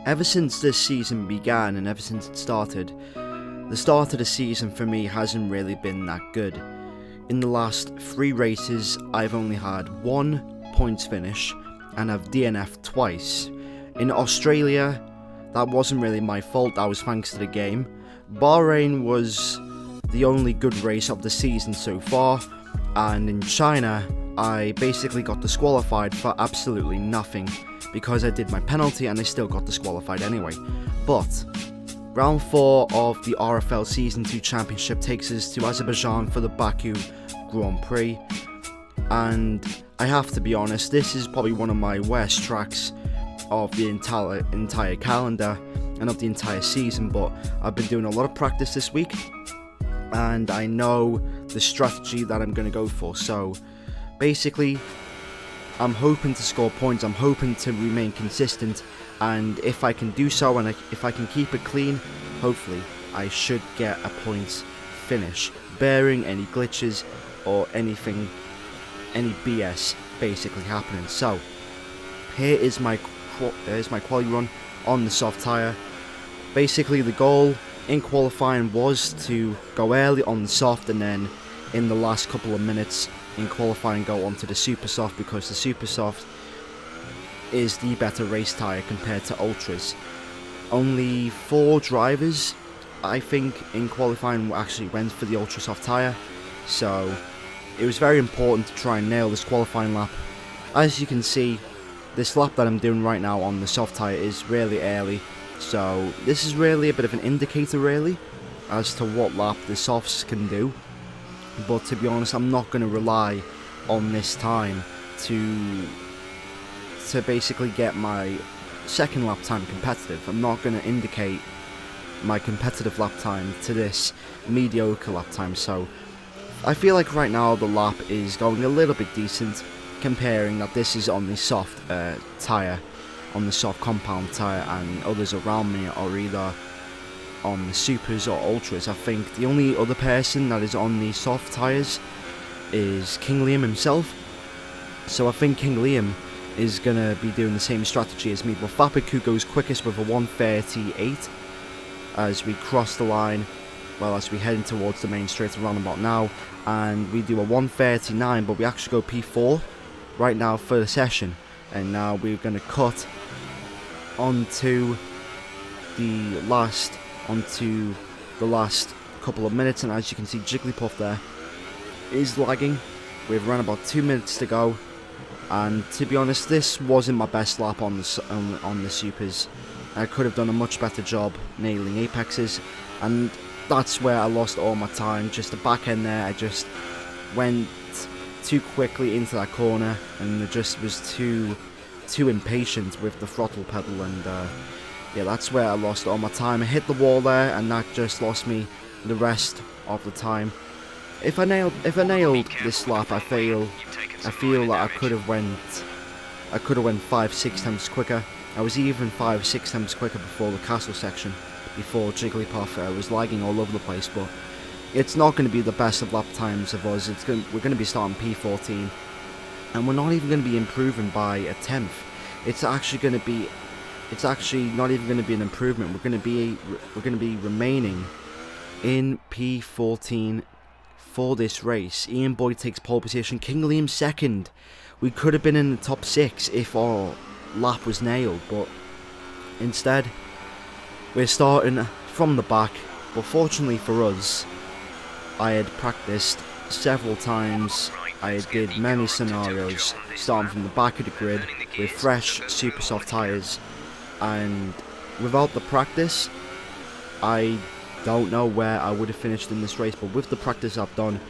Ever since this season began and ever since it started, the start of the season for me hasn't really been that good. In the last 3 races, I've only had 1 points finish and I've DNF'd twice. In Australia, that wasn't really my fault, that was thanks to the game. Bahrain was the only good race of the season so far, and in China, I basically got disqualified for absolutely nothing because I did my penalty and I still got disqualified anyway. But round 4 of the RFL Season 2 Championship takes us to Azerbaijan for the Baku Grand Prix, and I have to be honest, this is probably one of my worst tracks of the entire calendar and of the entire season, but I've been doing a lot of practice this week and I know the strategy that I'm going to go for. So basically, I'm hoping to score points, I'm hoping to remain consistent, and if I can do so and if I can keep it clean, hopefully I should get a points finish, bearing any glitches or anything, any BS basically happening. So here's my quali run on the soft tyre. Basically the goal in qualifying was to go early on the soft and then in the last couple of minutes in qualifying go onto the super soft, because the super soft is the better race tyre compared to ultras. Only 4 drivers I think in qualifying actually went for the ultra soft tyre, so it was very important to try and nail this qualifying lap. As you can see, this lap that I'm doing right now on the soft tyre is really early, so this is really a bit of an indicator really as to what lap the softs can do. But to be honest, I'm not going to rely on this time to basically get my second lap time competitive. I'm not going to indicate my competitive lap time to this mediocre lap time, so I feel like right now the lap is going a little bit decent, comparing that this is on the soft tyre, on the soft compound tyre, and others around me are either on the supers or ultras. I think the only other person that is on the soft tyres is King Liam himself, so I think King Liam is going to be doing the same strategy as me. But Baku goes quickest with a 1:38 as we cross the line, well, as we heading towards the main straight around about now, and we do a 1:39, but we actually go P4 right now for the session, and now we're going to cut onto the last couple of minutes, and as you can see, Jigglypuff there is lagging. We've run about 2 minutes to go, and to be honest, this wasn't my best lap on the supers. I could have done a much better job nailing apexes, and that's where I lost all my time. Just the back end there, I just went too quickly into that corner and it just was too impatient with the throttle pedal, and yeah, that's where I lost all my time. I hit the wall there and that just lost me the rest of the time. If I nailed this lap, I feel that I could have went 5-6 times quicker. I was even 5-6 times quicker before the castle section, before Jigglypuff was lagging all over the place. But it's not going to be the best of lap times of us. We're going to be starting P14, and we're not even going to be improving by a tenth. It's actually not even going to be an improvement. We're going to be remaining in P14 for this race. Ian Boyd takes pole position. King Liam second. We could have been in the top 6 if our lap was nailed, but instead we're starting from the back. But fortunately for us, I had practiced several times. I did many scenarios starting from the back of the grid with fresh super soft tyres, and without the practice I don't know where I would have finished in this race. But with the practice I've done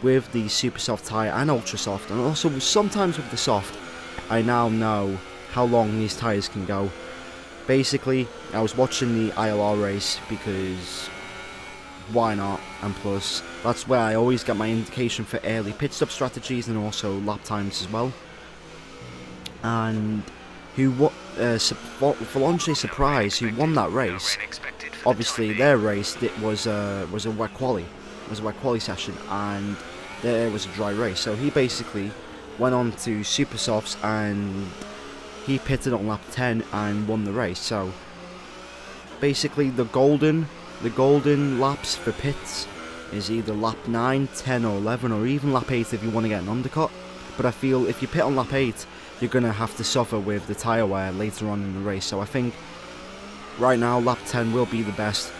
with the super soft tyre and ultra soft, and also sometimes with the soft, I now know how long these tyres can go. Basically, I was watching the ILR race because why not, and plus that's where I always get my indication for early pit stop strategies and also lap times as well. And Falange Surprise, who won that race, obviously their race was a wet quali, session, and there was a dry race, so he basically went on to super softs and he pitted on lap 10 and won the race. So basically the golden laps for pits is either lap 9, 10 or 11, or even lap 8 if you want to get an undercut. But I feel if you pit on lap 8, you're going to have to suffer with the tyre wear later on in the race. So I think right now lap 10 will be the best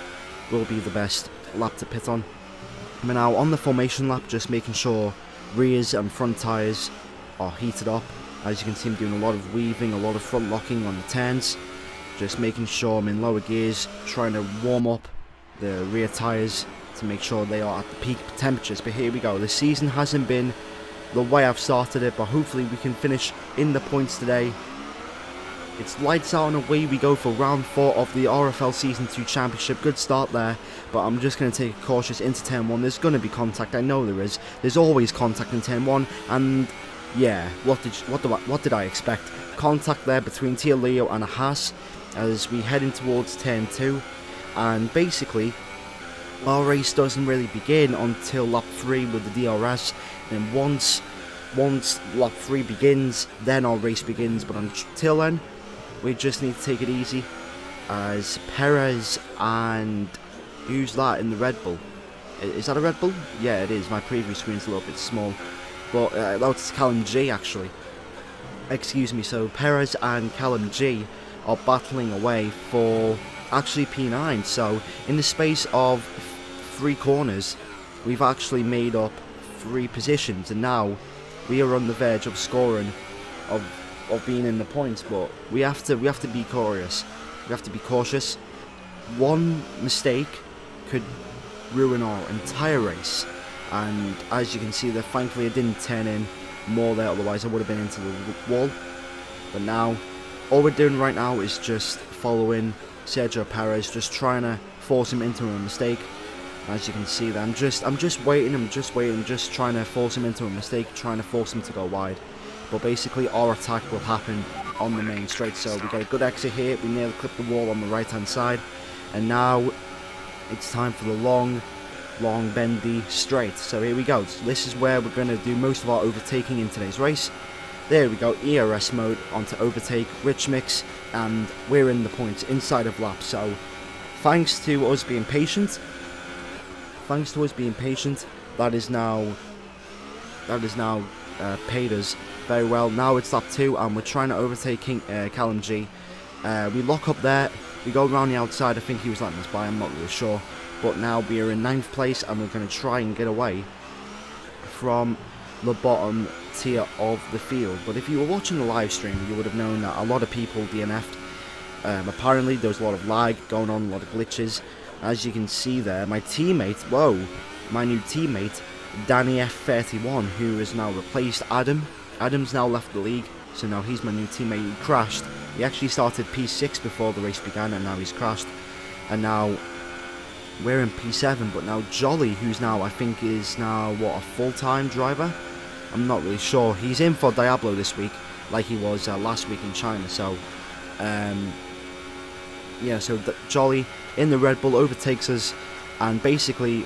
lap to pit on. But now on the formation lap, just making sure rears and front tyres are heated up. As you can see, I'm doing a lot of weaving, a lot of front locking on the turns. Just making sure I'm in lower gears, trying to warm up the rear tyres to make sure they are at the peak temperatures. But here we go. The season hasn't been the way I've started it, but hopefully we can finish in the points today. It's lights out and away we go for round 4 of the RFL Season 2 Championship. Good start there, but I'm just going to take it cautious into turn 1. There's going to be contact, I know there is. There's always contact in turn 1, and yeah, what did I expect? Contact there between Tia Leo and a Haas as we heading towards turn 2, and basically our race doesn't really begin until lap 3 with the DRS, and once lap 3 begins, then our race begins. But until then, we just need to take it easy, as Perez and who's that in the Red Bull? Is that a Red Bull? Yeah, it is. My preview screen's a little bit small, but that's Callum G actually. Excuse me. So Perez and Callum G are battling away for actually P9. So in the space of 3 corners, we've actually made up 3 positions, and now we are on the verge of scoring, of being in the points. But we have to be cautious. We have to be cautious. One mistake could ruin our entire race, and as you can see there, thankfully it didn't turn in more there, otherwise I would have been into the wall. But now all we're doing right now is just following Sergio Perez, just trying to force him into a mistake. As you can see there, I'm just waiting, just trying to force him into a mistake, trying to force him to go wide. But basically our attack will happen on the main straight, so we get a good exit here. We nearly clip the wall on the right hand side, and now it's time for the long bendy straight. So here we go. So this is where we're going to do most of our overtaking in today's race. There we go, ERS mode onto overtake, rich mix, and we're in the points inside of lap. So thanks to us being patient, that is now paid us very well. Now it's lap 2 and we're trying to overtake Callum G. We lock up there, we go around the outside. I think he was letting us by, I'm not really sure. But now we are in 9th place and we're going to try and get away from the bottom tier of the field. But if you were watching the live stream, you would have known that a lot of people DNF'd. Apparently there was a lot of lag going on, a lot of glitches. As you can see there, my teammate, my new teammate, Danny F31, who has now replaced Adam. Adam's now left the league, so now he's my new teammate. He crashed. He actually started P6 before the race began, and now he's crashed. And now we're in P7, but now Jolly, who's now, I think is now, what, a full-time driver? I'm not really sure. He's in for Diablo this week, like he was last week in China, so, yeah, so Jolly in the Red Bull overtakes us, and basically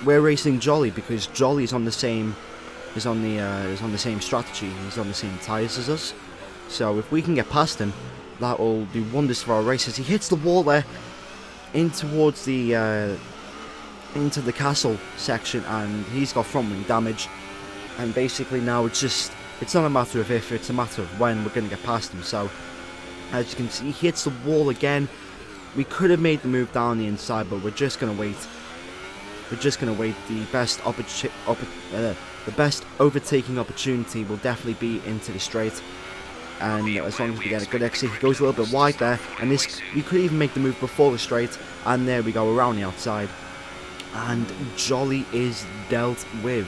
we're racing Jolly because Jolly is on the same strategy. He's on the same tyres as us. So if we can get past him, that will do wonders for our races. He hits the wall there, in towards the into the castle section, and he's got front wing damage. And basically now it's not a matter of if, it's a matter of when we're going to get past him. So as you can see, he hits the wall again. We could have made the move down the inside, but we're just going to wait. We're just going to wait. The best overtaking opportunity will definitely be into the straight. And as long as we get a good exit, he goes a little bit wide there. And this, we could even make the move before the straight. And there we go, around the outside. And Jolly is dealt with.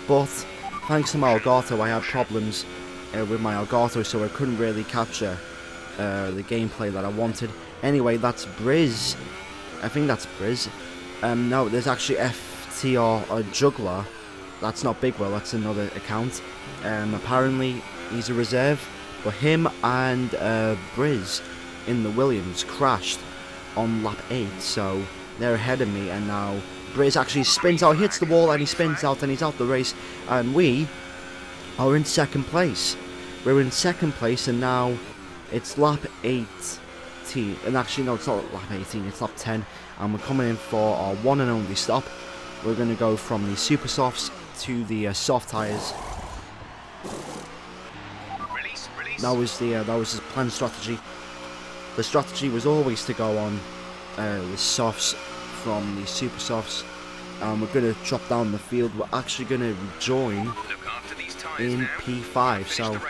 But thanks to my Elgato, I had problems with my Elgato, so I couldn't really capture the gameplay that I wanted. Anyway, that's Briz. I think that's Briz. No, there's actually FTR Juggler. That's not Bigwell, that's another account. Apparently he's a reserve, but him and Briz in the Williams crashed on lap 8, so they're ahead of me. And now Briz actually spins out, hits the wall, and he spins out, and he's out the race, and we are in 2nd place. We're in 2nd place, and now it's lap 8. 18, and actually no, it's not lap 18, it's lap 10, and we're coming in for our one and only stop. We're going to go from the super softs to the soft tyres. That was his planned strategy. The strategy was always to go on the softs from the super softs, and we're going to drop down the field. We're actually going to join in P5, so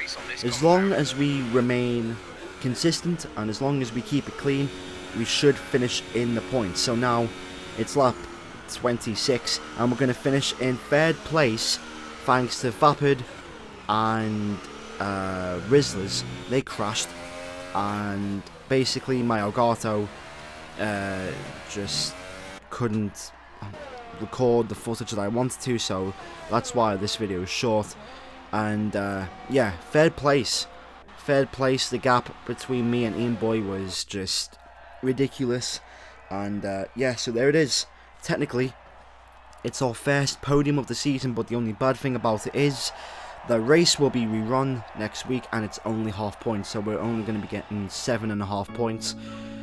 as long as we remain consistent and as long as we keep it clean, we should finish in the points. So now it's lap 26 and we're going to finish in third place thanks to Vapid and Rizzlers. They crashed, and basically my Elgato just couldn't record the footage that I wanted to, so that's why this video is short. And yeah, third place. The gap between me and Ian Boy was just ridiculous. And yeah, so there it is. Technically, it's our first podium of the season, but the only bad thing about it is the race will be rerun next week, and it's only half points, so we're only going to be getting 7.5 points.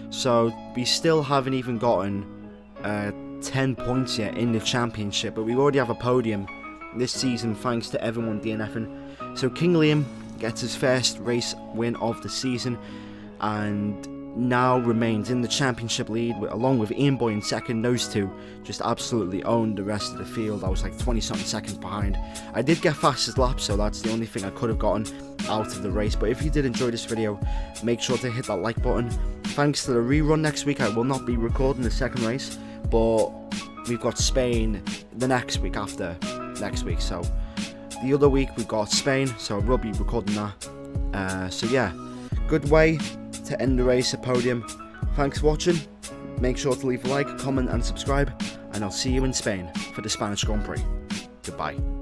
So we still haven't even gotten 10 points yet in the championship, but we already have a podium this season thanks to everyone DNFing. So King Liam gets his first race win of the season and now remains in the championship lead along with Ian Boy in second. Those two just absolutely owned the rest of the field. I was like 20 something seconds behind. I did get fastest lap, so that's the only thing I could have gotten out of the race. But if you did enjoy this video, make sure to hit that like button. Thanks to the rerun next week, I will not be recording the second race, but we've got Spain the next week after next week. So the other week we've got Spain, so we'll be recording that. So yeah, good way to end the race, a podium. Thanks for watching. Make sure to leave a like, comment and subscribe, and I'll see you in Spain for the Spanish Grand Prix. Goodbye.